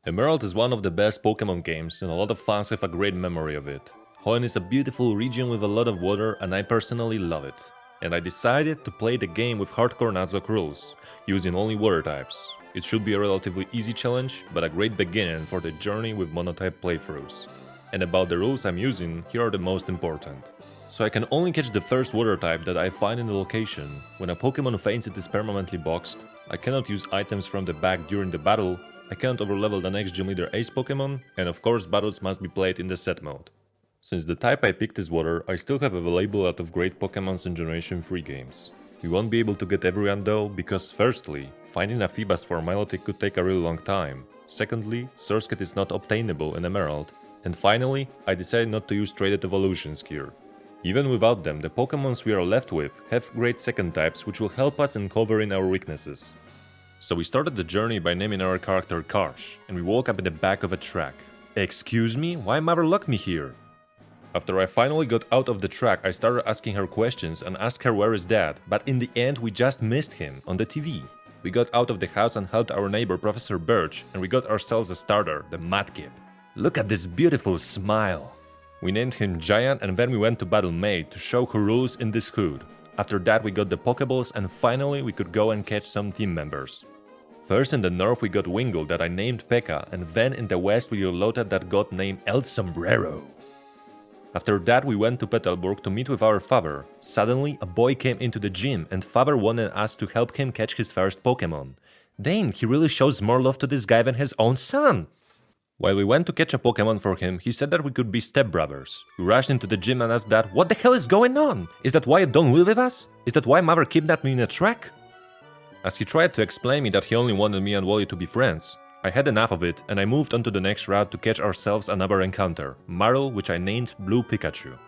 Emerald is one of the best Pokemon games and a lot of fans have a great memory of it. Hoenn is a beautiful region with a lot of water and I personally love it. And I decided to play the game with Hardcore Nuzlocke rules, using only water types. It should be a relatively easy challenge, but a great beginning for the journey with monotype playthroughs. And about the rules I'm using, here are the most important. So I can only catch the first water type that I find in the location. When a Pokemon faints it is permanently boxed, I cannot use items from the bag during the battle, I can't overlevel the next gym leader ace Pokemon, and of course battles must be played in the set mode. Since the type I picked is water, I still have available a lot of great Pokemons in Generation 3 games. We won't be able to get everyone though, because firstly, finding a Feebas for Milotic could take a really long time. Secondly, Surskit is not obtainable in Emerald. And finally, I decided not to use traded evolutions here. Even without them, the Pokemons we are left with have great second types which will help us in covering our weaknesses. So we started the journey by naming our character Karsh, and we woke up in the back of a track. Excuse me? Why mother locked me here? After I finally got out of the track, I started asking her questions and asked her where is dad, but in the end we just missed him on the TV. We got out of the house and helped our neighbor Professor Birch, and we got ourselves a starter, the Mudkip. Look at this beautiful smile! We named him Giant and then we went to battle Maid to show who rules in this hood. After that we got the Pokeballs and finally we could go and catch some team members. First in the north we got Wingull that I named Pekka, and then in the west we got Lota that got named El Sombrero. After that we went to Petalburg to meet with our father. Suddenly a boy came into the gym and father wanted us to help him catch his first Pokemon. Dang, he really shows more love to this guy than his own son! While we went to catch a Pokemon for him, he said that we could be stepbrothers. We rushed into the gym and asked Dad, what the hell is going on? Is that why you don't live with us? Is that why mother kidnapped me in a track? As he tried to explain me that he only wanted me and Wally to be friends, I had enough of it and I moved on to the next route to catch ourselves another encounter, Marill, which I named Blue Pikachu.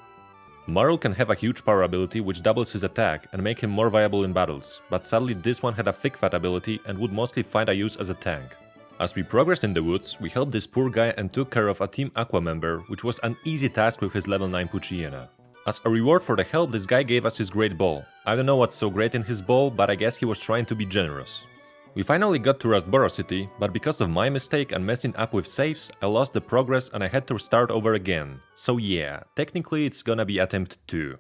Marill can have a huge power ability which doubles his attack and make him more viable in battles, but sadly this one had a thick fat ability and would mostly find a use as a tank. As we progressed in the woods, we helped this poor guy and took care of a Team Aqua member, which was an easy task with his level 9 Poochyena. As a reward for the help, this guy gave us his great ball. I don't know what's so great in his ball, but I guess he was trying to be generous. We finally got to Rustboro City, but because of my mistake and messing up with saves, I lost the progress and I had to start over again. So yeah, technically it's gonna be attempt 2.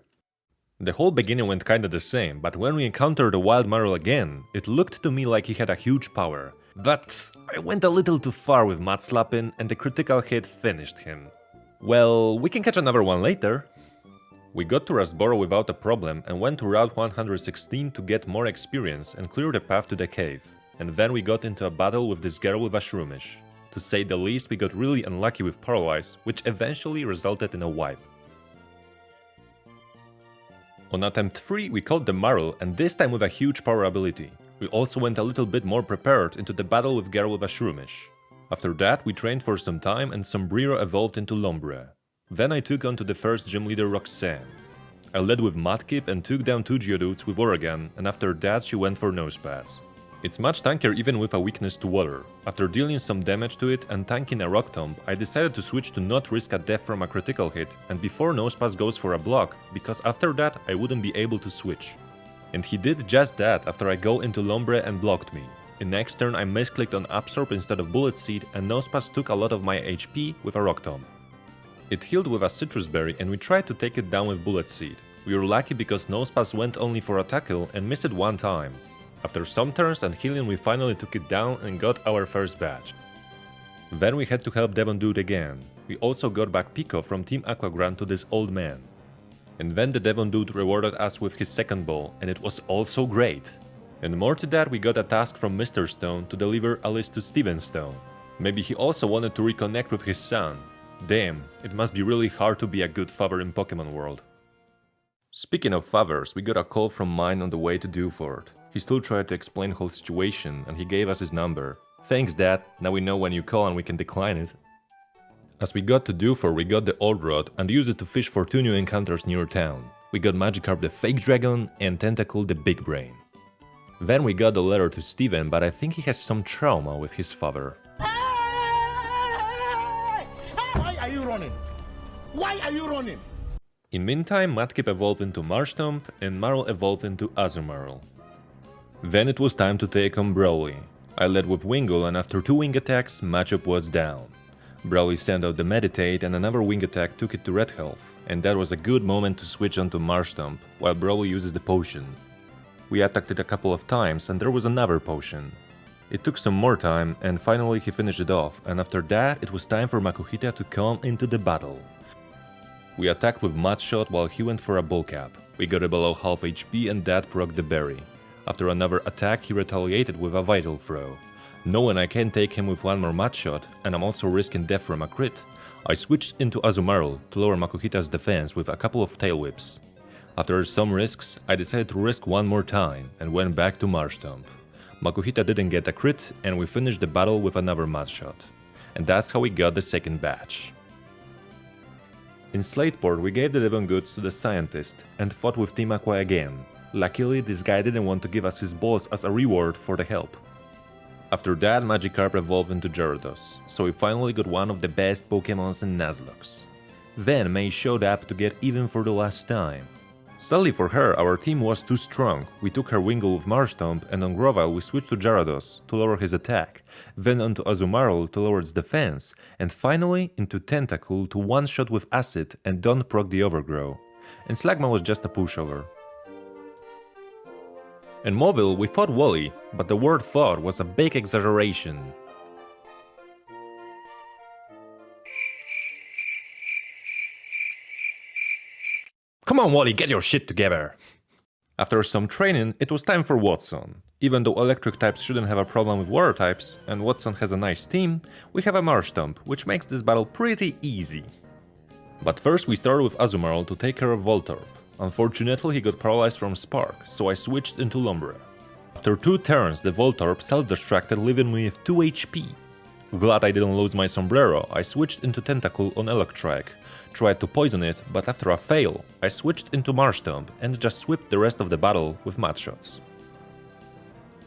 The whole beginning went kinda the same, but when we encountered the wild Marill again, it looked to me like he had a huge power. But I went a little too far with Mud Slapping and the critical hit finished him. Well, we can catch another one later. We got to Rustboro without a problem and went to Route 116 to get more experience and clear the path to the cave. And then we got into a battle with this girl with a Shroomish. To say the least, we got really unlucky with Paralyze, which eventually resulted in a wipe. On attempt 3 we caught the Marill, and this time with a huge power ability. We also went a little bit more prepared into the battle with girl with a Shroomish. After that we trained for some time and Sombrero evolved into Lombre. Then I took on to the first gym leader Roxanne. I led with Mudkip and took down 2 Geodudes with Oregon, and after that she went for Nosepass. It's much tankier even with a weakness to water. After dealing some damage to it and tanking a Rock Tomb, I decided to switch to not risk a death from a critical hit and before Nosepass goes for a block, because after that I wouldn't be able to switch. And he did just that after I go into Lombre and blocked me. In next turn I misclicked on Absorb instead of Bullet Seed and Nosepass took a lot of my HP with a Rock Tomb. It healed with a Citrus Berry and we tried to take it down with Bullet Seed. We were lucky because Nosepass went only for a tackle and missed it one time. After some turns and healing we finally took it down and got our first badge. Then we had to help Devon Dude again. We also got back Pico from Team Aqua Grant to this old man. And then the Devon Dude rewarded us with his second ball and it was also great. And more to that we got a task from Mr. Stone to deliver Alice to Steven Stone. Maybe he also wanted to reconnect with his son. Damn, it must be really hard to be a good father in Pokemon world. Speaking of fathers, we got a call from mine on the way to Dewford. He still tried to explain the whole situation and he gave us his number. Thanks Dad, now we know when you call and we can decline it. As we got to Dewford, we got the Old Rod and used it to fish for 2 new encounters near town. We got Magikarp the Fake Dragon and Tentacruel the Big Brain. Then we got a letter to Steven, but I think he has some trauma with his father. Why are you running? Why are you running? In meantime, Mudkip evolved into Marshtomp and Marill evolved into Azumarill. Then it was time to take on Broly. I led with Wingull and after 2 wing attacks, matchup was down. Brawly sent out the Meditate and another wing attack took it to red health, and that was a good moment to switch onto Marshtomp while Brawly uses the potion. We attacked it a couple of times and there was another potion. It took some more time and finally he finished it off, and after that it was time for Makuhita to come into the battle. We attacked with Mud Shot while he went for a Bull Cap. We got it below half HP and that procced the berry. After another attack he retaliated with a Vital Throw. Knowing I can't take him with one more Mud Shot and I'm also risking death from a crit, I switched into Azumarill to lower Makuhita's defense with a couple of Tail Whips. After some risks, I decided to risk one more time and went back to Marshtomp. Makuhita didn't get a crit and we finished the battle with another Mud Shot. And that's how we got the second batch. In Slateport we gave the Devon Goods to the Scientist and fought with Team Aqua again. Luckily this guy didn't want to give us his balls as a reward for the help. After that Magikarp evolved into Gyarados, so we finally got one of the best Pokemons in Nuzlocke. Then May showed up to get even for the last time. Sadly for her, our team was too strong. We took her Wingull with Marshtomp and on Grovyle we switched to Gyarados to lower his attack, then onto Azumarill to lower its defense, and finally into Tentacruel to one-shot with Acid and don't proc the Overgrow. And Slugma was just a pushover. In Mobile we fought Wally, but the word fought was a big exaggeration. Come on Wally, get your shit together! After some training, it was time for Watson. Even though electric types shouldn't have a problem with water types, and Watson has a nice team, we have a Marshtomp, which makes this battle pretty easy. But first we started with Azumarill to take care of Voltorb. Unfortunately he got paralyzed from Spark, so I switched into Lombre. After 2 turns the Voltorb self-destructed, leaving me with 2 HP. Glad I didn't lose my Sombrero, I switched into Tentacruel on Electrike. Tried to poison it, but after a fail, I switched into Marshtomp and just swept the rest of the battle with Mud Shots.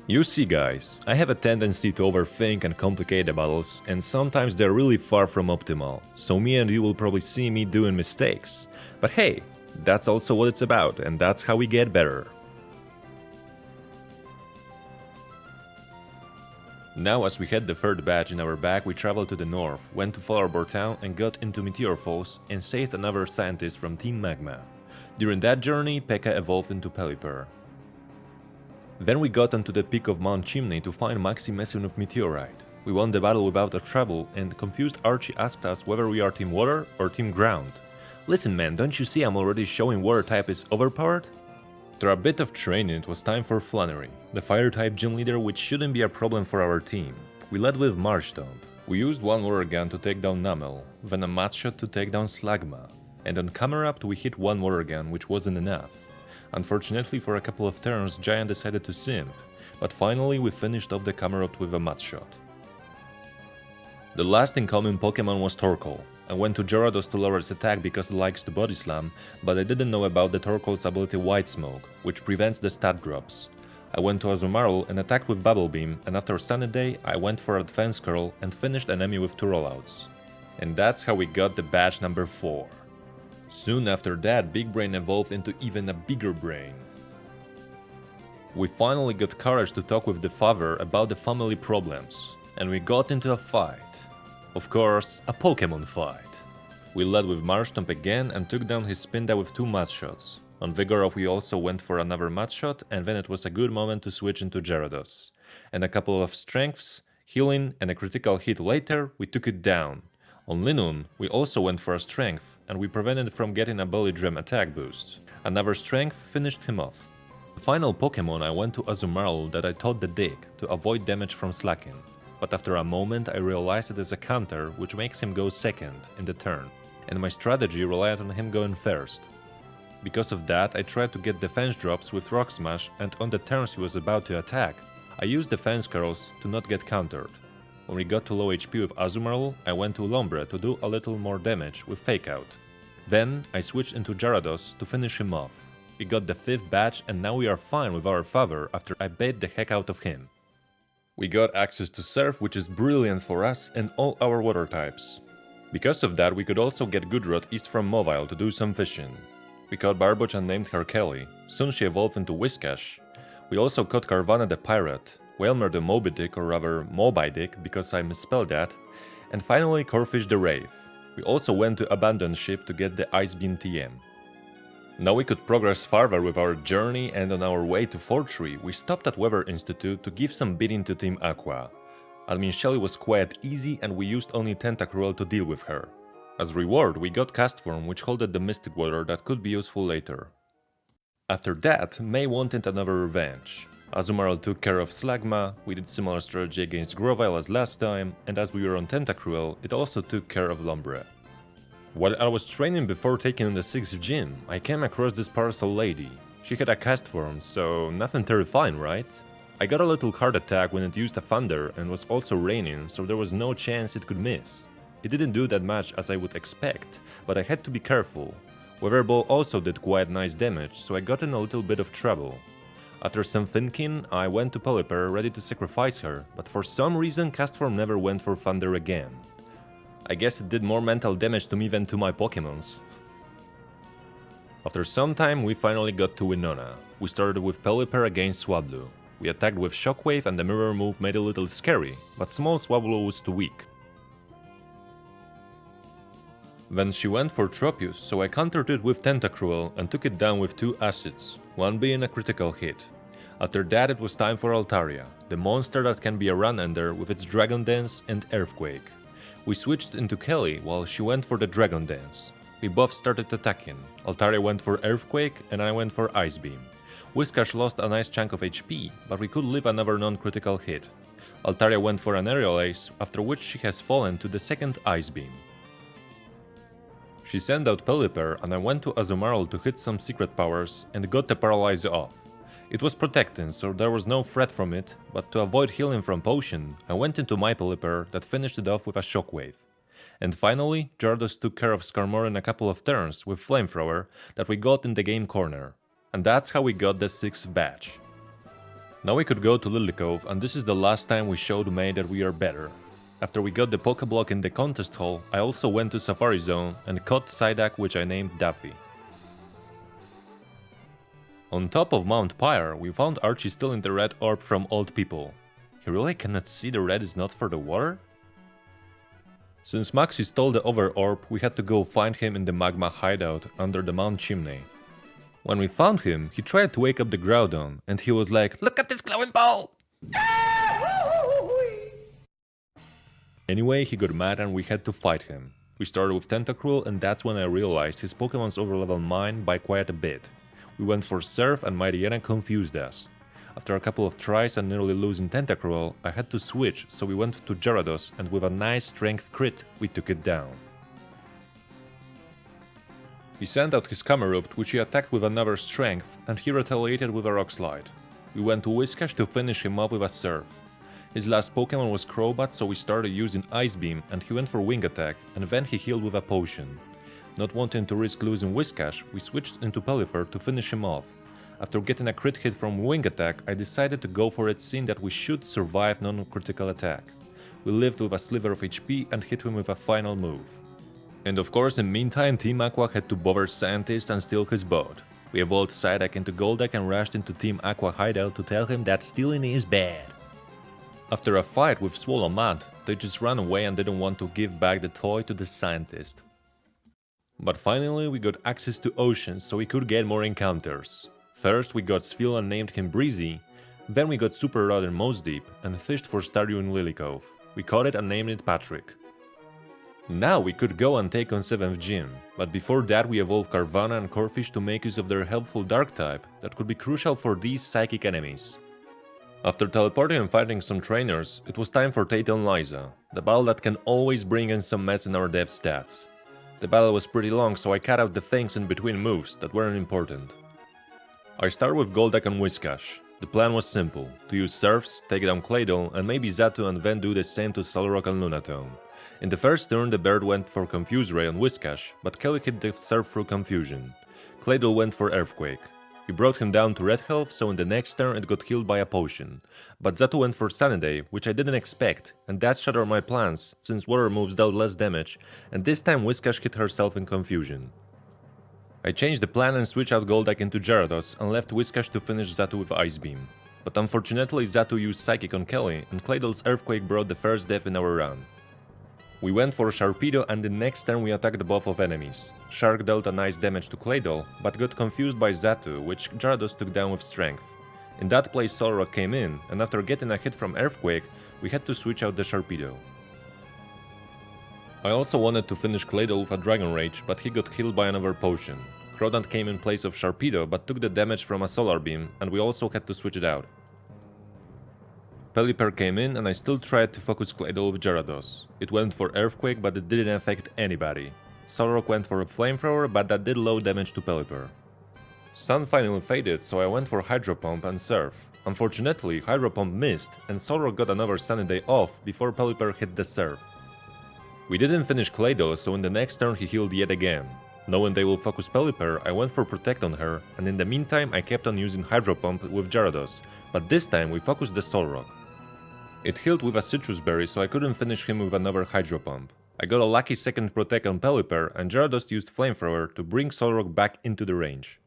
You see guys, I have a tendency to overthink and complicate the battles, and sometimes they're really far from optimal, so me and you will probably see me doing mistakes. But hey, that's also what it's about, and that's how we get better. Now as we had the third batch in our back, we traveled to the north, went to Fallarbor Town and got into Meteor Falls and saved another scientist from Team Magma. During that journey, P.E.K.K.A evolved into Pelipper. Then we got onto the peak of Mount Chimney to find Maxi messing with Meteorite. We won the battle without a trouble and confused Archie asked us whether we are Team Water or Team Ground. Listen man, don't you see I'm already showing Water type is overpowered? After a bit of training, it was time for Flannery, the Fire-type gym leader, which shouldn't be a problem for our team. We led with Marshtomp. We used one Water Gun to take down Numel, then a Mud Shot to take down Slugma, and on Camerupt we hit one Water Gun, which wasn't enough. Unfortunately, for a couple of turns, Giant decided to simp, but finally we finished off the Camerupt with a Mud Shot. The last incoming Pokemon was Torkoal. I went to Gyarados to lower its attack because it likes to Body Slam, but I didn't know about the Torkoal's ability White Smoke, which prevents the stat drops. I went to Azumarill and attacked with Bubble Beam, and after Sunny Day I went for a Defense Curl and finished enemy with 2 rollouts. And that's how we got the batch number 4. Soon after that, Big Brain evolved into even a bigger brain. We finally got courage to talk with the father about the family problems, and we got into a fight. Of course, a Pokemon fight. We led with Marshtomp again and took down his Spinda with 2 Mud Shots. On Vigoroth we also went for another Mud Shot, and then it was a good moment to switch into Gyarados. And a couple of strengths, healing and a critical hit later, we took it down. On Linoone we also went for a strength, and we prevented it from getting a Bully Drum attack boost. Another strength finished him off. The final Pokemon I went to Azumarill that I taught the Dig to avoid damage from Slacking. But after a moment I realized it is a counter which makes him go second in the turn, and my strategy relied on him going first. Because of that I tried to get defense drops with Rock Smash, and on the turns he was about to attack, I used defense curls to not get countered. When we got to low HP with Azumarill, I went to Lombre to do a little more damage with Fake Out. Then I switched into Gyarados to finish him off. We got the 5th batch and now we are fine with our father after I bait the heck out of him. We got access to Surf, which is brilliant for us and all our water types. Because of that we could also get Goodrot east from Mobile to do some fishing. We caught Barboach and named her Kelly, soon she evolved into Whiscash. We also caught Carvanha the Pirate, Whalmer the Moby Dick, or rather Moby Dick because I misspelled that, and finally Corfish the Wraith. We also went to Abandoned Ship to get the Ice Beam TM. Now we could progress farther with our journey, and on our way to Fortree we stopped at Weather Institute to give some beating to Team Aqua. Admin Shelly was quite easy and we used only Tentacruel to deal with her. As reward we got Castform, which holded the Mystic Water that could be useful later. After that, May wanted another revenge. Azumarill took care of Slagma, we did similar strategy against Grovyle as last time, and as we were on Tentacruel, it also took care of Lombre. While I was training before taking on the 6th gym, I came across this parcel lady. She had a cast form, so nothing terrifying, right? I got a little heart attack when it used a thunder and was also raining, so there was no chance it could miss. It didn't do that much as I would expect, but I had to be careful. Weather Ball also did quite nice damage, so I got in a little bit of trouble. After some thinking, I went to Pelipper ready to sacrifice her, but for some reason Castform never went for thunder again. I guess it did more mental damage to me than to my Pokémons. After some time we finally got to Winona. We started with Pelipper against Swablu. We attacked with Shockwave and the mirror move made it a little scary, but small Swablu was too weak. Then she went for Tropius, so I countered it with Tentacruel and took it down with 2 acids, one being a critical hit. After that it was time for Altaria, the monster that can be a run-ender with its Dragon Dance and Earthquake. We switched into Kelly while she went for the Dragon Dance. We both started attacking. Altaria went for Earthquake and I went for Ice Beam. Whiscash lost a nice chunk of HP, but we could live another non-critical hit. Altaria went for an Aerial Ace, after which she has fallen to the 2nd Ice Beam. She sent out Pelipper and I went to Azumarill to hit some secret powers and got the Paralyze off. It was protecting, so there was no threat from it, but to avoid healing from Potion, I went into my Pelipper that finished it off with a Shockwave. And finally, Gyarados took care of Skarmory in a couple of turns with Flamethrower that we got in the game corner. And that's how we got the 6th badge. Now we could go to Ludicolo, and this is the last time we showed May that we are better. After we got the Pokéblock in the contest hall, I also went to Safari Zone and caught Psyduck, which I named Daffy. On top of Mount Pyre, we found Archie still in the red orb from Old People. He really cannot see the red is not for the water? Since Maxi stole the Over Orb, we had to go find him in the magma hideout under the Mount Chimney. When we found him, he tried to wake up the Groudon, and he was like, "Look at this glowing ball!" Anyway, he got mad and we had to fight him. We started with Tentacruel and that's when I realized his Pokémon's overleveled mine by quite a bit. We went for Surf and Mightyena confused us. After a couple of tries and nearly losing Tentacruel, I had to switch, so we went to Gyarados and with a nice strength crit, we took it down. He sent out his Camerupt, which he attacked with another strength, and he retaliated with a Rock Slide. We went to Whiscash to finish him up with a Surf. His last Pokémon was Crobat, so we started using Ice Beam and he went for Wing Attack, and then he healed with a Potion. Not wanting to risk losing Whiscash, we switched into Pelipper to finish him off. After getting a crit hit from Wing Attack, I decided to go for it, seeing that we should survive non-critical attack. We lived with a sliver of HP and hit him with a final move. And of course, in meantime, Team Aqua had to bother Scientist and steal his boat. We evolved Psyduck into Golduck and rushed into Team Aqua hideout to tell him that stealing is bad. After a fight with Swallow Mud, they just ran away and didn't want to give back the toy to the Scientist. But finally we got access to Ocean, so we could get more encounters. First we got Sphil and named him Breezy, then we got Super Rod in Moss Deep and fished for Staryu in Lily Cove. We caught it and named it Patrick. Now we could go and take on 7th Gym, but before that we evolved Carvanha and Corphish to make use of their helpful Dark type that could be crucial for these psychic enemies. After teleporting and fighting some trainers, it was time for Tate and Liza, the battle that can always bring in some meds in our dev stats. The battle was pretty long, so I cut out the things in between moves that weren't important. I started with Golduck and Whiscash. The plan was simple, to use Surfs, take down Claydol and maybe Xatu and then do the same to Solrock and Lunatone. In the first turn the bird went for Confuse Ray on Whiscash, but Kelly hit the Surf through Confusion. Claydol went for Earthquake. We brought him down to red health, so in the next turn it got healed by a potion. But Xatu went for Sunny Day, which I didn't expect, and that shattered my plans, since water moves dealt less damage, and this time Whiscash hit herself in confusion. I changed the plan and switched out Golduck into Gyarados and left Whiscash to finish Xatu with Ice Beam. But unfortunately Xatu used Psychic on Kelly, and Claydol's Earthquake brought the first death in our run. We went for Sharpedo, and the next turn we attacked both of enemies. Shark dealt a nice damage to Claydol, but got confused by Xatu, which Gyarados took down with Strength. In that place Solrock came in, and after getting a hit from Earthquake, we had to switch out the Sharpedo. I also wanted to finish Claydol with a Dragon Rage, but he got healed by another potion. Crawdaunt came in place of Sharpedo, but took the damage from a Solar Beam, and we also had to switch it out. Pelipper came in, and I still tried to focus Claydol with Gyarados. It went for Earthquake, but it didn't affect anybody. Solrock went for a Flamethrower, but that did low damage to Pelipper. Sun finally faded, so I went for Hydro Pump and Surf. Unfortunately, Hydro Pump missed, and Solrock got another Sunny Day off before Pelipper hit the Surf. We didn't finish Claydol, so in the next turn he healed yet again. Knowing they will focus Pelipper, I went for Protect on her, and in the meantime I kept on using Hydro Pump with Gyarados, but this time we focused the Solrock. It healed with a Citrus Berry, so I couldn't finish him with another Hydro Pump. I got a lucky second Protect on Pelipper, and Gyarados used Flamethrower to bring Solrock back into the range.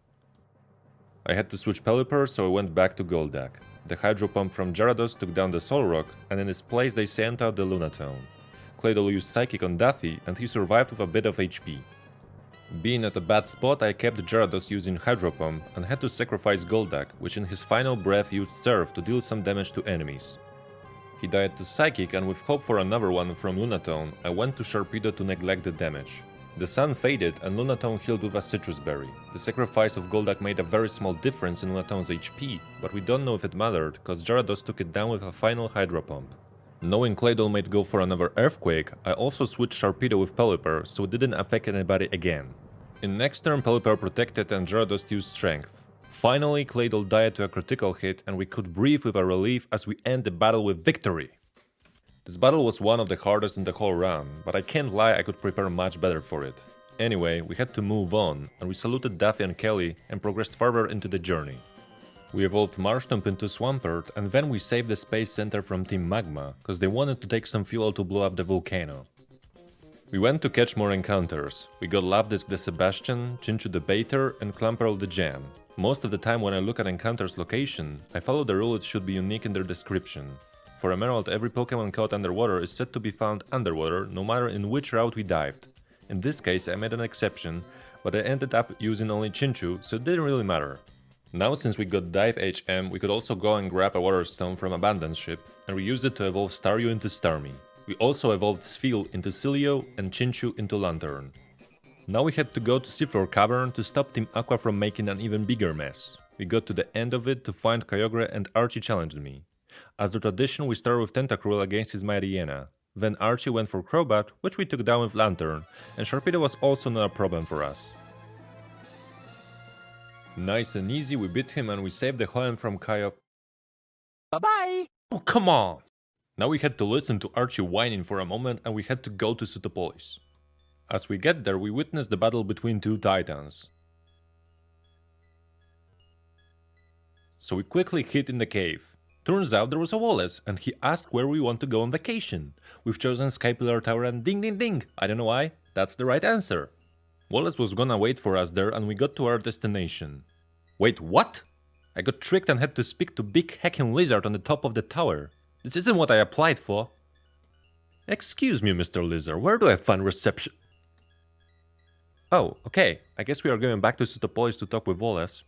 I had to switch Pelipper, so I went back to Goldak. The Hydro Pump from Gyarados took down the Solrock, and in its place they sent out the Lunatone. Claydol used Psychic on Daffy, and he survived with a bit of HP. Being at a bad spot, I kept Gyarados using Hydro Pump and had to sacrifice Goldak, which in his final breath used Surf to deal some damage to enemies. He died to Psychic, and with hope for another one from Lunatone, I went to Sharpedo to neglect the damage. The sun faded and Lunatone healed with a Citrus Berry. The sacrifice of Goldak made a very small difference in Lunatone's HP, but we don't know if it mattered, cause Gyarados took it down with a final Hydro Pump. Knowing Claydol might go for another Earthquake, I also switched Sharpedo with Pelipper, so it didn't affect anybody again. In next turn Pelipper protected and Gyarados used Strength. Finally, Claydol died to a critical hit, and we could breathe with a relief as we end the battle with victory. This battle was one of the hardest in the whole run, but I can't lie, I could prepare much better for it. Anyway, we had to move on, and we saluted Daffy and Kelly and progressed further into the journey. We evolved Marshtomp into Swampert, and then we saved the Space Center from Team Magma, cause they wanted to take some fuel to blow up the volcano. We went to catch more encounters. We got Lavdisk the Sebastian, Chinchu the Baiter, and Clamperl the Jam. Most of the time when I look at encounters location, I follow the rule it should be unique in their description. For Emerald, every Pokemon caught underwater is said to be found underwater, no matter in which route we dived. In this case I made an exception, but I ended up using only Chinchu, so it didn't really matter. Now since we got Dive HM, we could also go and grab a Water Stone from Abandoned Ship, and we used it to evolve Staryu into Starmie. We also evolved Spheal into Cilio and Chinchu into Lantern. Now we had to go to Seafloor Cavern to stop Team Aqua from making an even bigger mess. We got to the end of it to find Kyogre, and Archie challenged me. As the tradition, we started with Tentacruel against his Mariana. Then Archie went for Crobat, which we took down with Lantern, and Sharpedo was also not a problem for us. Nice and easy, we beat him and we saved the Hoenn from Kyogre. Bye-bye! Oh, come on! Now we had to listen to Archie whining for a moment, and we had to go to Sutopolis. As we get there, we witness the battle between two titans. So we quickly hid in the cave. Turns out there was a Wallace, and he asked where we want to go on vacation. We've chosen Skypillar Tower and ding ding ding! I don't know why, that's the right answer. Wallace was gonna wait for us there, and we got to our destination. Wait, what? I got tricked and had to speak to big hacking lizard on the top of the tower. This isn't what I applied for. Excuse me, Mr. Lizard, where do I find reception? Oh, okay, I guess we are going back to Sutopolis to talk with Wallace.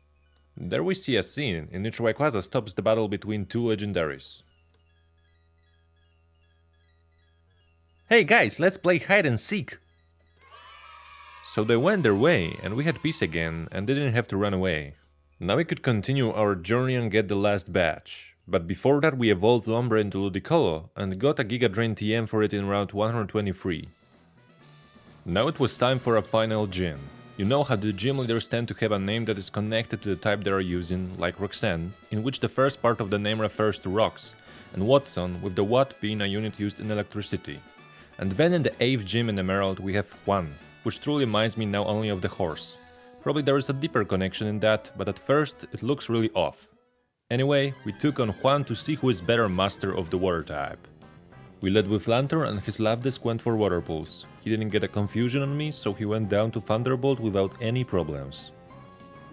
There we see a scene in which Rayquaza stops the battle between two legendaries. Hey guys, let's play hide and seek! So they went their way, and we had peace again, and didn't have to run away. Now we could continue our journey and get the last badge. But before that we evolved Lombre into Ludicolo, and got a Giga Drain TM for it in round 123. Now it was time for a final gym. You know how the gym leaders tend to have a name that is connected to the type they are using, like Roxanne, in which the first part of the name refers to rocks, and Watson, with the watt being a unit used in electricity. And then in the 8th gym in Emerald we have Juan, which truly reminds me now only of the horse. Probably there is a deeper connection in that, but at first it looks really off. Anyway, we took on Juan to see who is better master of the water type. We led with Lantern and his Lavdisk went for Water Pulse. He didn't get a confusion on me, so he went down to Thunderbolt without any problems.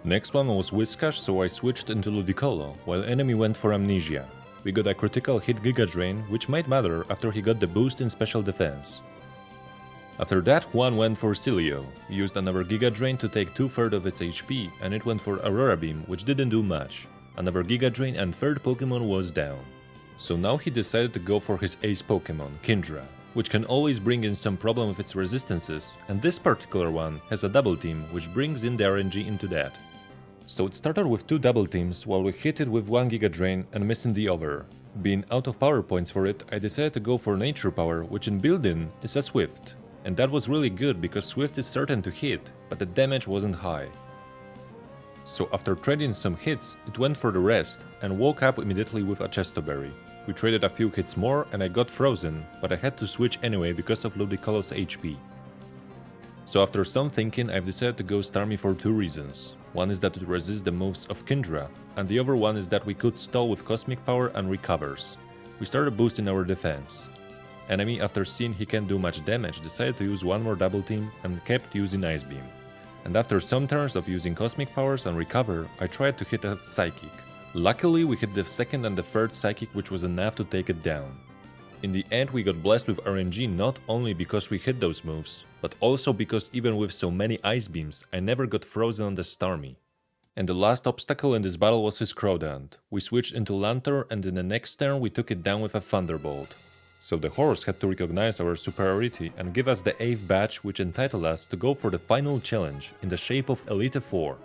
Next one was Whiscash, so I switched into Ludicolo, while enemy went for Amnesia. We got a critical hit Giga Drain, which might matter after he got the boost in special defense. After that, Juan went for Cilio. He used another Giga Drain to take 2/3 of its HP, and it went for Aurora Beam, which didn't do much. Another Giga Drain and third Pokemon was down. So now he decided to go for his ace Pokemon, Kindra, which can always bring in some problem with its resistances, and this particular one has a double team, which brings in the RNG into that. So it started with 2 double teams while we hit it with 1 Giga Drain and missing the other. Being out of power points for it, I decided to go for Nature Power, which in built-in is a Swift. And that was really good because Swift is certain to hit, but the damage wasn't high. So after trading some hits, it went for the rest and woke up immediately with a Chestoberry. We traded a few hits more and I got frozen, but I had to switch anyway because of Ludicolo's HP. So after some thinking, I've decided to go Starmie for 2 reasons. One is that it resists the moves of Kindra, and the other one is that we could stall with Cosmic Power and recovers. We started boosting our defense. Enemy, after seeing he can't do much damage, decided to use one more double team and kept using Ice Beam. And after some turns of using Cosmic Powers and recover, I tried to hit a Psychic. Luckily, we hit the second and the third Psychic, which was enough to take it down. In the end, we got blessed with RNG not only because we hit those moves, but also because even with so many Ice Beams, I never got frozen on the Starmie. And the last obstacle in this battle was his Crawdaunt. We switched into Lanturn and in the next turn we took it down with a Thunderbolt. So the horse had to recognize our superiority and give us the 8th badge, which entitled us to go for the final challenge in the shape of Elite 4.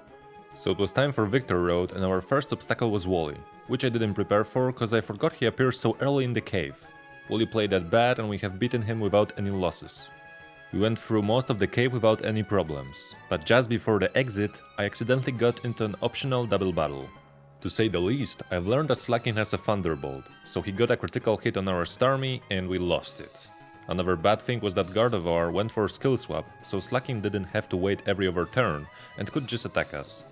So it was time for Victor Road and our first obstacle was Wally, which I didn't prepare for cause I forgot he appears so early in the cave. Wally played that bad and we have beaten him without any losses. We went through most of the cave without any problems, but just before the exit, I accidentally got into an optional double battle. To say the least, I've learned that Slaking has a Thunderbolt, so he got a critical hit on our Starmie and we lost it. Another bad thing was that Gardevoir went for skill swap, so Slaking didn't have to wait every other turn and could just attack us.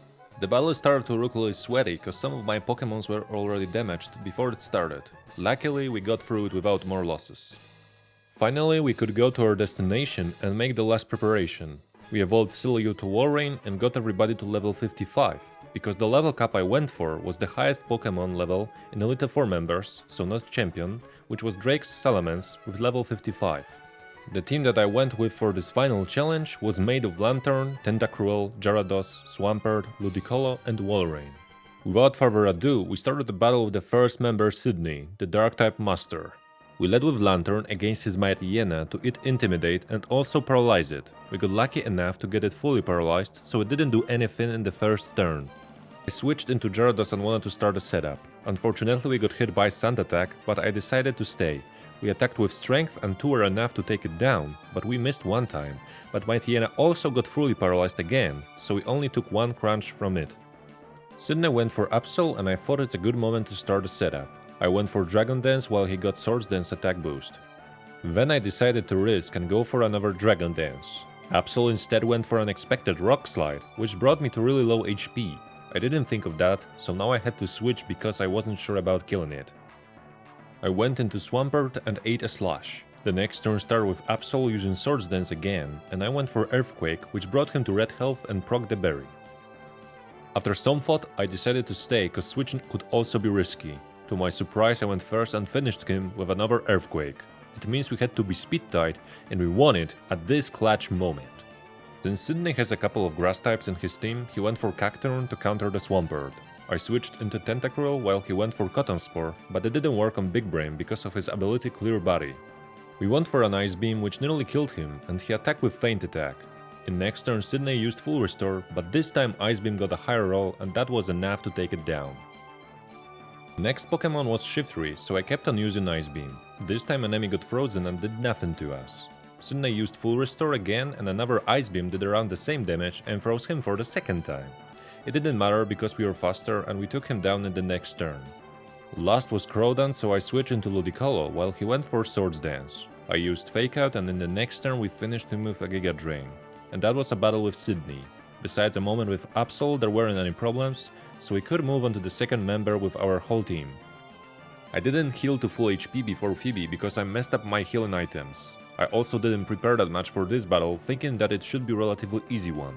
The battle started to look really sweaty cause some of my Pokémons were already damaged before it started. Luckily, we got through it without more losses. Finally, we could go to our destination and make the last preparation. We evolved Cilio to Walrein and got everybody to level 55, because the level cap I went for was the highest Pokemon level in Elite 4 members, so not Champion, which was Drake's Salamence with level 55. The team that I went with for this final challenge was made of Lanturn, Tentacruel, Gyarados, Swampert, Ludicolo and Walrein. Without further ado, we started the battle with the first member Sydney, the Dark-type Master. We led with Lanturn against his Mighty Hyena to Intimidate and also paralyze it. We got lucky enough to get it fully paralyzed, so it didn't do anything in the first turn. I switched into Gyarados and wanted to start a setup. Unfortunately we got hit by Sand Attack, but I decided to stay. We attacked with Strength and 2 were enough to take it down, but we missed one time. But Mighty Hyena also got fully paralyzed again, so we only took 1 crunch from it. Sydney went for Absol and I thought it's a good moment to start a setup. I went for Dragon Dance while he got Swords Dance attack boost. Then I decided to risk and go for another Dragon Dance. Absol instead went for an expected Rock Slide, which brought me to really low HP. I didn't think of that, so now I had to switch because I wasn't sure about killing it. I went into Swampert and ate a Slash. The next turn started with Absol using Swords Dance again, and I went for Earthquake, which brought him to red health and proc the berry. After some thought, I decided to stay cause switching could also be risky. To my surprise, I went first and finished him with another Earthquake. It means we had to be speed tied and we won it at this clutch moment. Since Sydney has a couple of grass types in his team, he went for Cacturne to counter the Swampert. I switched into Tentacruel while he went for Cotton Spore, but it didn't work on Big Brain because of his ability Clear Body. We went for an Ice Beam which nearly killed him and he attacked with Feint Attack. In next turn Sydney used Full Restore, but this time Ice Beam got a higher roll and that was enough to take it down. Next Pokemon was Shiftry, so I kept on using Ice Beam. This time enemy got frozen and did nothing to us. Sydney used Full Restore again and another Ice Beam did around the same damage and froze him for the second time. It didn't matter because we were faster and we took him down in the next turn. Last was Crawdaunt, so I switched into Ludicolo while he went for Swords Dance. I used Fake Out and in the next turn we finished him with a Giga Drain. And that was a battle with Sydney. Besides a moment with Absol, there weren't any problems, so we could move on to the second member with our whole team. I didn't heal to full HP before Phoebe because I messed up my healing items. I also didn't prepare that much for this battle, thinking that it should be a relatively easy one.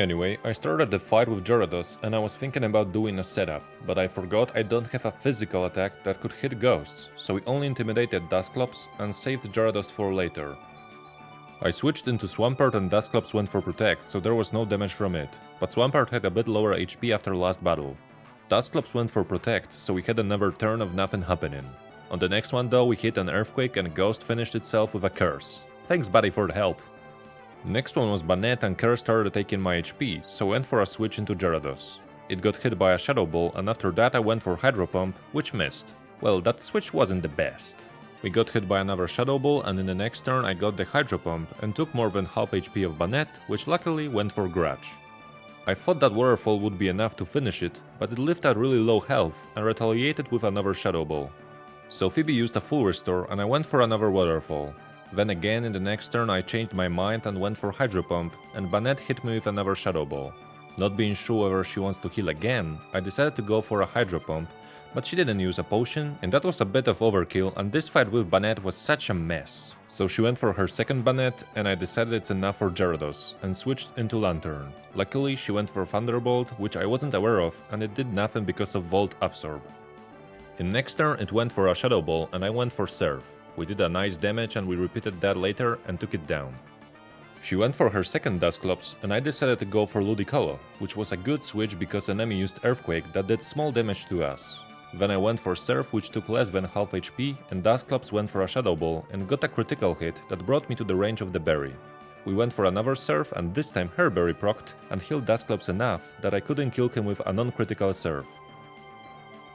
Anyway, I started the fight with Gyarados and I was thinking about doing a setup, but I forgot I don't have a physical attack that could hit ghosts, so we only intimidated Dusclops and saved Gyarados for later. I switched into Swampert and Dusclops went for Protect, so there was no damage from it, but Swampert had a bit lower HP after last battle. Dusclops went for Protect, so we had another turn of nothing happening. On the next one though, we hit an Earthquake and Ghost finished itself with a Curse. Thanks buddy for the help. Next one was Banette and Curse started taking my HP, so I went for a switch into Gyarados. It got hit by a Shadow Ball and after that I went for Hydro Pump, which missed. Well, that switch wasn't the best. We got hit by another Shadow Ball and in the next turn I got the Hydro Pump and took more than half HP of Banette, which luckily went for Grudge. I thought that Waterfall would be enough to finish it, but it lived at really low health and retaliated with another Shadow Ball. So Phoebe used a full restore and I went for another Waterfall. Then again in the next turn I changed my mind and went for Hydro Pump and Banette hit me with another Shadow Ball. Not being sure whether she wants to heal again, I decided to go for a Hydro Pump, but she didn't use a potion and that was a bit of overkill and this fight with Banette was such a mess. So she went for her second Banette and I decided it's enough for Gyarados and switched into Lantern. Luckily she went for Thunderbolt, which I wasn't aware of and it did nothing because of Volt Absorb. In next turn it went for a Shadow Ball and I went for Surf. We did a nice damage and we repeated that later and took it down. She went for her second Dusclops and I decided to go for Ludicolo, which was a good switch because enemy used Earthquake that did small damage to us. Then I went for Surf, which took less than half HP, and Dusclops went for a Shadow Ball and got a critical hit that brought me to the range of the berry. We went for another Surf and this time her berry procced and healed Dusclops enough that I couldn't kill him with a non-critical Surf.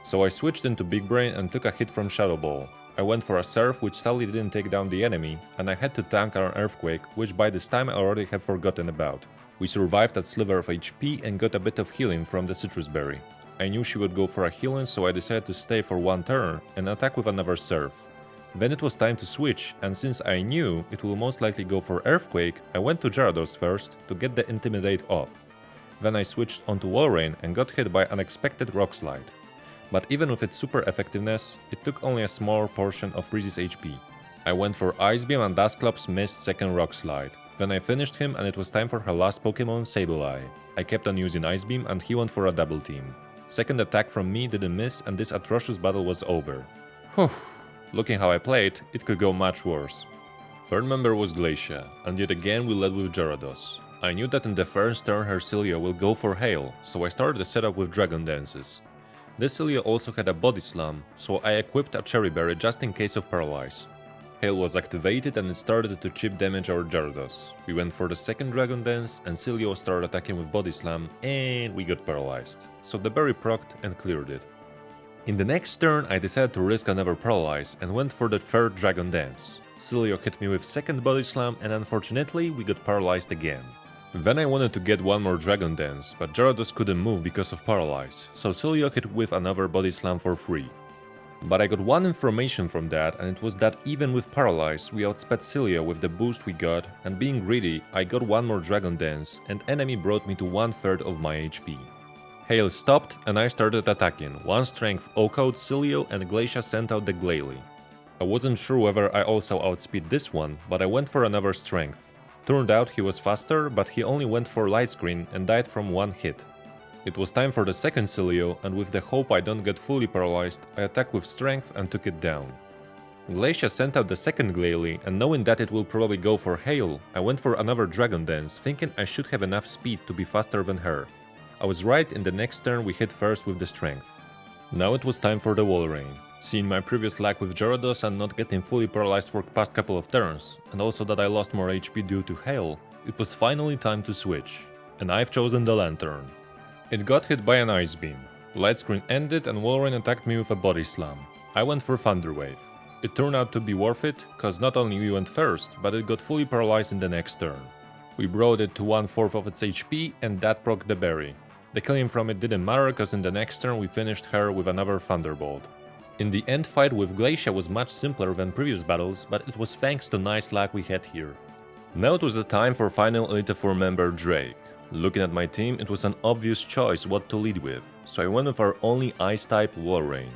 So I switched into Big Brain and took a hit from Shadow Ball. I went for a Surf which sadly didn't take down the enemy and I had to tank our Earthquake, which by this time I already have forgotten about. We survived that sliver of HP and got a bit of healing from the Citrus Berry. I knew she would go for a healing, so I decided to stay for one turn and attack with another Surf. Then it was time to switch, and since I knew it will most likely go for Earthquake, I went to Gyarados first to get the Intimidate off. Then I switched onto Walrein and got hit by unexpected Rock Slide. But even with its super effectiveness, it took only a small portion of Freeze's HP. I went for Ice Beam and Dusclops missed second Rock Slide. Then I finished him and it was time for her last Pokemon, Sableye. I kept on using Ice Beam and he went for a double team. Second attack from me didn't miss and this atrocious battle was over. Whew, looking how I played, it could go much worse. Third member was Glacia, and yet again we led with Gyarados. I knew that in the first turn her Cilia will go for Hail, so I started the setup with Dragon Dances. This Cilia also had a Body Slam, so I equipped a Cherry Berry just in case of Paralyze. Hail was activated and it started to chip damage our Gyarados. We went for the second Dragon Dance and Cilia started attacking with Body Slam and we got paralyzed. So the berry procced and cleared it. In the next turn I decided to risk another Paralyze and went for the third Dragon Dance. Cilia hit me with second Body Slam and unfortunately we got paralyzed again. Then I wanted to get one more Dragon Dance, but Gyarados couldn't move because of Paralyze, so Cilia hit with another Body Slam for free. But I got one information from that and it was that even with Paralyze we outsped Cilia with the boost we got, and being greedy I got one more Dragon Dance and enemy brought me to 1/3 of my HP. Hail stopped and I started attacking, one strength O-code Cilia and Glacia sent out the Glalie. I wasn't sure whether I also outspeed this one, but I went for another strength. Turned out he was faster, but he only went for Light Screen and died from one hit. It was time for the second Cilia, and with the hope I don't get fully paralyzed, I attacked with strength and took it down. Glacia sent out the second Glalie, and knowing that it will probably go for Hail, I went for another Dragon Dance, thinking I should have enough speed to be faster than her. I was right, in the next turn we hit first with the strength. Now it was time for the Walrein. Seeing my previous lag with Gyarados and not getting fully paralyzed for past couple of turns, and also that I lost more HP due to Hail, it was finally time to switch. And I've chosen the Lantern. It got hit by an Ice Beam. Light Screen ended and Walrein attacked me with a Body Slam. I went for Thunder Wave. It turned out to be worth it, cause not only we went first, but it got fully paralyzed in the next turn. We brought it to 1/4 of its HP and that procced the berry. The killing from it didn't matter cause in the next turn we finished her with another Thunderbolt. In the end fight with Glacia was much simpler than previous battles, but it was thanks to nice luck we had here. Now it was the time for final Elite Four member Drake. Looking at my team, it was an obvious choice what to lead with, so I went with our only Ice-type Walrein.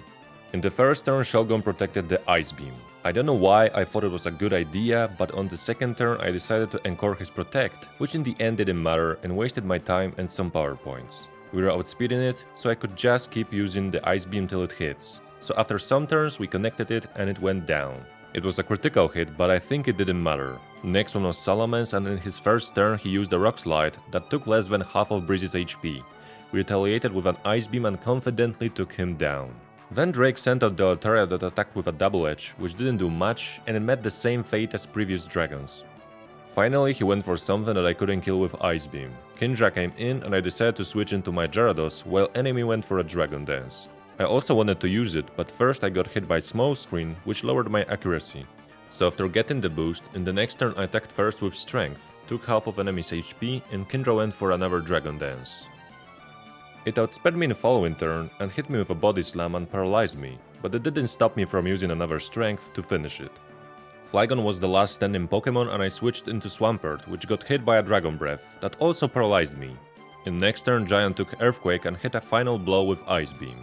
In the first turn, Shelgon protected the Ice Beam. I don't know why I thought it was a good idea, but on the second turn I decided to encore his Protect, which in the end didn't matter and wasted my time and some power points. We were outspeeding it, so I could just keep using the Ice Beam till it hits. So after some turns we connected it and it went down. It was a critical hit, but I think it didn't matter. Next one was Salamence, and in his first turn he used a Rock Slide that took less than half of Breeze's HP. We retaliated with an Ice Beam and confidently took him down. Then Drake sent out the Altaria that attacked with a Double Edge, which didn't do much, and it met the same fate as previous dragons. Finally, he went for something that I couldn't kill with Ice Beam. Kindra came in and I decided to switch into my Gyarados, while enemy went for a Dragon Dance. I also wanted to use it, but first I got hit by Smoke Screen, which lowered my accuracy. So after getting the boost, in the next turn I attacked first with Strength, took half of enemy's HP, and Kindra went for another Dragon Dance. It outsped me in the following turn and hit me with a Body Slam and paralyzed me, but it didn't stop me from using another Strength to finish it. Flygon was the last standing Pokemon and I switched into Swampert, which got hit by a Dragon Breath that also paralyzed me. In next turn Giant took Earthquake and hit a final blow with Ice Beam.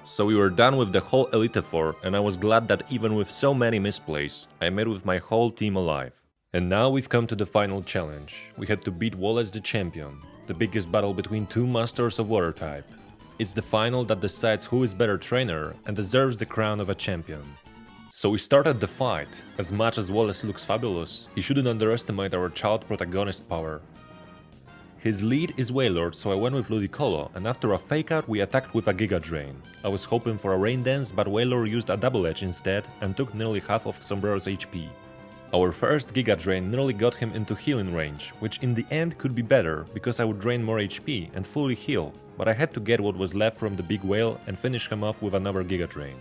So we were done with the whole Elite Four, and I was glad that even with so many misplays, I made with my whole team alive. And now we've come to the final challenge. We had to beat Wallace the champion, the biggest battle between two masters of water type. It's the final that decides who is better trainer and deserves the crown of a champion. So we started the fight. As much as Wallace looks fabulous, he shouldn't underestimate our child protagonist power. His lead is Wailord, so I went with Ludicolo, and after a fake out we attacked with a Giga Drain. I was hoping for a Rain Dance, but Wailord used a Double Edge instead and took nearly half of Sombrero's HP. Our first Giga Drain nearly got him into healing range, which in the end could be better, because I would drain more HP and fully heal, but I had to get what was left from the big whale and finish him off with another Giga Drain.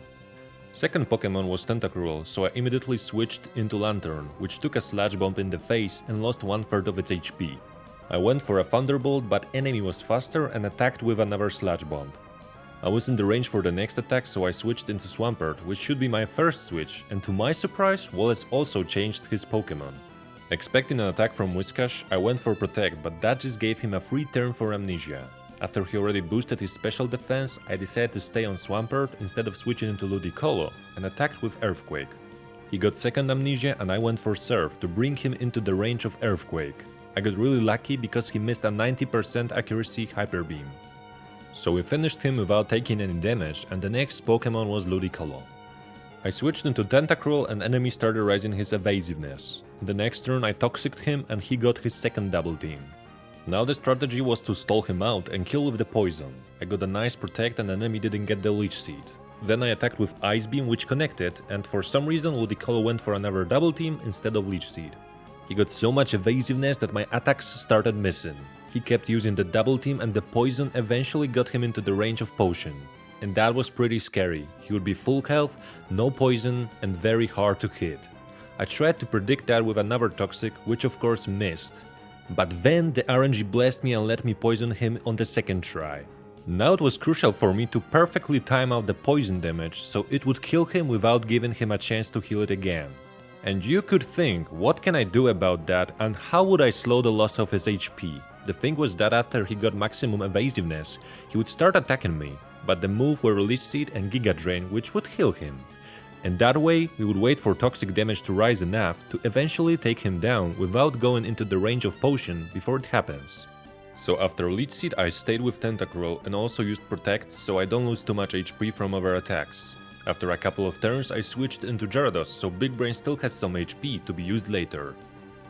Second Pokemon was Tentacruel, so I immediately switched into Lantern, which took a Sludge Bomb in the face and lost 1/3 of its HP. I went for a Thunderbolt, but enemy was faster and attacked with another Sludge Bomb. I was in the range for the next attack, so I switched into Swampert, which should be my first switch, and to my surprise, Wallace also changed his Pokemon. Expecting an attack from Whiscash, I went for Protect, but that just gave him a free turn for Amnesia. After he already boosted his special defense, I decided to stay on Swampert instead of switching into Ludicolo, and attacked with Earthquake. He got second Amnesia and I went for Surf to bring him into the range of Earthquake. I got really lucky because he missed a 90% accuracy Hyper Beam. So we finished him without taking any damage, and the next Pokemon was Ludicolo. I switched into Tentacruel and enemy started raising his evasiveness. In the next turn I Toxiced him and he got his second Double Team. Now the strategy was to stall him out and kill with the poison. I got a nice Protect and the enemy didn't get the Leech Seed. Then I attacked with Ice Beam, which connected, and for some reason Ludicolo went for another Double Team instead of Leech Seed. He got so much evasiveness that my attacks started missing. He kept using the Double Team and the poison eventually got him into the range of Potion. And that was pretty scary. He would be full health, no poison, and very hard to hit. I tried to predict that with another Toxic, which of course missed. But then the RNG blessed me and let me poison him on the second try. Now it was crucial for me to perfectly time out the poison damage so it would kill him without giving him a chance to heal it again. And you could think, what can I do about that and how would I slow the loss of his HP? The thing was that after he got maximum evasiveness, he would start attacking me, but the move were Leech Seed and Giga Drain, which would heal him. And that way, we would wait for toxic damage to rise enough to eventually take him down without going into the range of Potion before it happens. So after Leech Seed I stayed with Tentacruel and also used Protect so I don't lose too much HP from other attacks. After a couple of turns I switched into Gyarados so Big Brain still has some HP to be used later.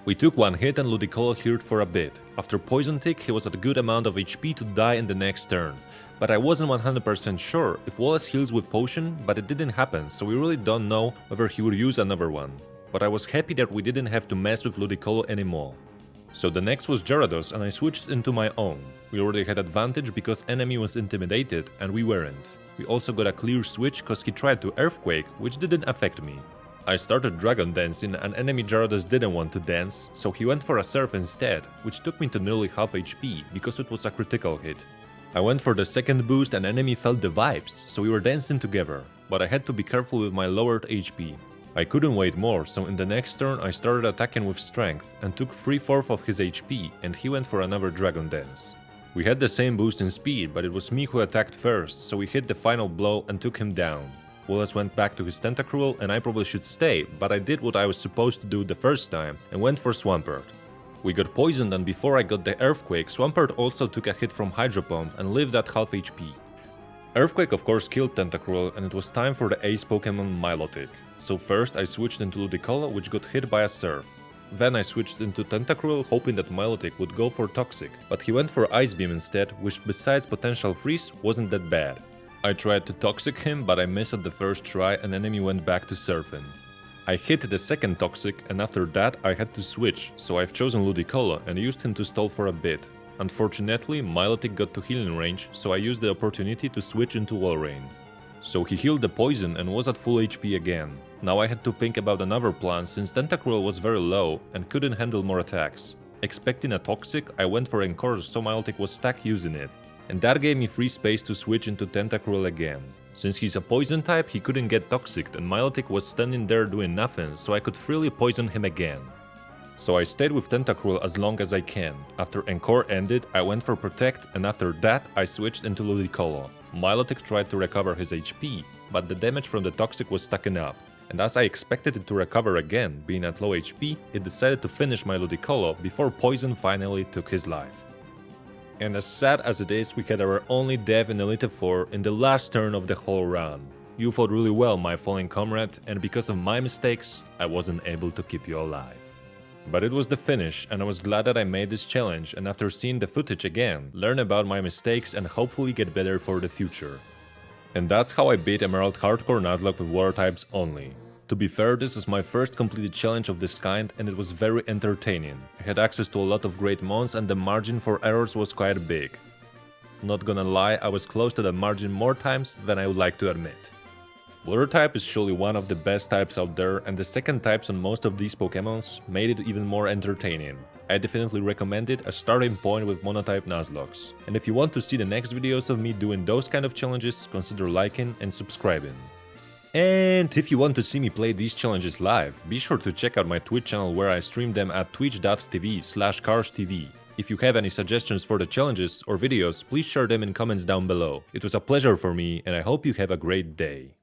We took one hit and Ludicolo healed for a bit. After Poison Tick he was at a good amount of HP to die in the next turn. But I wasn't 100% sure if Wallace heals with Potion, but it didn't happen, so we really don't know whether he would use another one. But I was happy that we didn't have to mess with Ludicolo anymore. So the next was Gyarados and I switched into my own. We already had advantage because enemy was intimidated and we weren't. We also got a clear switch cause he tried to Earthquake, which didn't affect me. I started Dragon Dancing and enemy Gyarados didn't want to dance, so he went for a Surf instead, which took me to nearly half HP because it was a critical hit. I went for the second boost and enemy felt the vibes, so we were dancing together, but I had to be careful with my lowered HP. I couldn't wait more, so in the next turn I started attacking with Strength and took 3/4 of his HP and he went for another Dragon Dance. We had the same boost in speed, but it was me who attacked first, so we hit the final blow and took him down. Wallace went back to his Tentacruel and I probably should stay, but I did what I was supposed to do the first time and went for Swampert. We got poisoned and before I got the Earthquake, Swampert also took a hit from Hydro Pump and lived at half HP. Earthquake of course killed Tentacruel and it was time for the ace Pokemon Milotic. So first I switched into Ludicolo, which got hit by a Surf. Then I switched into Tentacruel hoping that Milotic would go for Toxic, but he went for Ice Beam instead, which besides potential freeze wasn't that bad. I tried to Toxic him, but I missed at the first try and enemy went back to Surfing. I hit the second Toxic and after that I had to switch, so I've chosen Ludicolo and used him to stall for a bit. Unfortunately, Milotic got to healing range, so I used the opportunity to switch into Walrein. So he healed the poison and was at full HP again. Now I had to think about another plan since Tentacruel was very low and couldn't handle more attacks. Expecting a Toxic, I went for Encore so Milotic was stuck using it. And that gave me free space to switch into Tentacruel again. Since he's a poison type, he couldn't get Toxic and Milotic was standing there doing nothing, so I could freely poison him again. So I stayed with Tentacruel as long as I can. After Encore ended, I went for Protect and after that I switched into Ludicolo. Milotic tried to recover his HP, but the damage from the Toxic was stacking up. And as I expected it to recover again, being at low HP, it decided to finish my Ludicolo before Poison finally took his life. And as sad as it is, we had our only death in Elite 4 in the last turn of the whole run. You fought really well, my fallen comrade, and because of my mistakes, I wasn't able to keep you alive. But it was the finish, and I was glad that I made this challenge and after seeing the footage again, learn about my mistakes and hopefully get better for the future. And that's how I beat Emerald Hardcore Nuzlocke with water types only. To be fair, this was my first completed challenge of this kind and it was very entertaining. I had access to a lot of great mons and the margin for errors was quite big. Not gonna lie, I was close to the margin more times than I would like to admit. Water type is surely one of the best types out there and the second types on most of these Pokémons made it even more entertaining. I definitely recommend it a starting point with monotype Nuzlockes. And if you want to see the next videos of me doing those kind of challenges, consider liking and subscribing. And if you want to see me play these challenges live, be sure to check out my Twitch channel where I stream them at twitch.tv/CarsTV. If you have any suggestions for the challenges or videos, please share them in comments down below. It was a pleasure for me and I hope you have a great day.